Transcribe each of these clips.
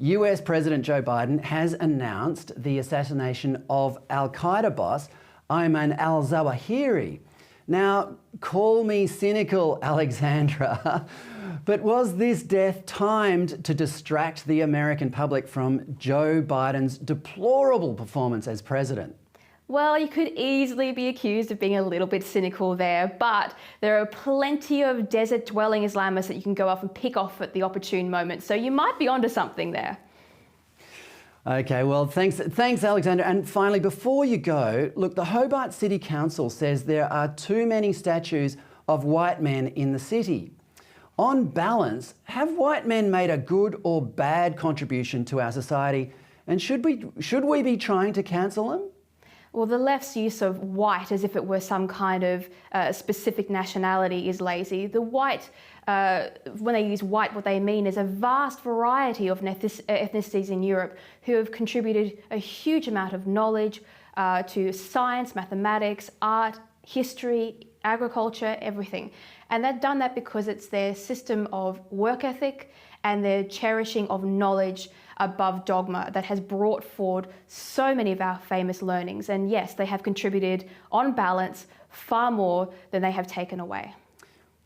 US President Joe Biden has announced the assassination of Al-Qaeda boss Ayman al-Zawahiri. Now, call me cynical, Alexandra, but was this death timed to distract the American public from Joe Biden's deplorable performance as president? Well, you could easily be accused of being a little bit cynical there, but there are plenty of desert-dwelling Islamists that you can go off and pick off at the opportune moment, so you might be onto something there. Okay, well, thanks, Alexandra. And finally, before you go, look, the Hobart City Council says there are too many statues of white men in the city. On balance, have white men made a good or bad contribution to our society, and should we be trying to cancel them? Well, the left's use of white as if it were some kind of specific nationality is lazy. The white, when they use white, what they mean is a vast variety of ethnicities in Europe who have contributed a huge amount of knowledge to science, mathematics, art, history, agriculture, everything. And they've done that because it's their system of work ethic and their cherishing of knowledge above dogma that has brought forward so many of our famous learnings. And yes, they have contributed, on balance, far more than they have taken away.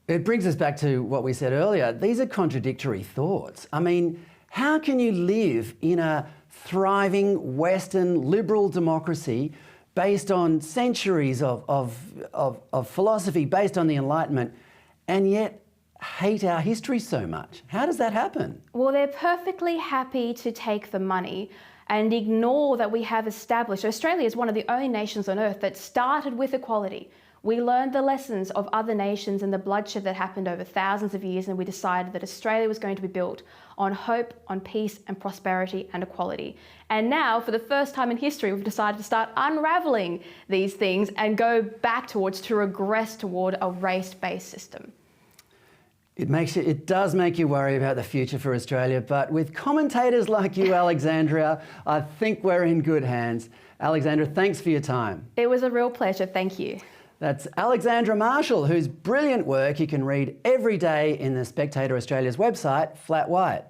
It brings us back to what we said earlier. These are contradictory thoughts. I mean, how can you live in a thriving Western liberal democracy based on centuries of philosophy, based on the Enlightenment, and yet hate our history so much? How does that happen? Well, they're perfectly happy to take the money and ignore that we have established. Australia is one of the only nations on earth that started with equality. We learned the lessons of other nations and the bloodshed that happened over thousands of years, and we decided that Australia was going to be built on hope, on peace and prosperity and equality. And now, for the first time in history, we've decided to start unravelling these things and go back to regress toward a race-based system. It does make you worry about the future for Australia, but with commentators like you, Alexandra, I think we're in good hands. Alexandra, thanks for your time. It was a real pleasure, thank you. That's Alexandra Marshall, whose brilliant work you can read every day in the Spectator Australia's website, Flat White.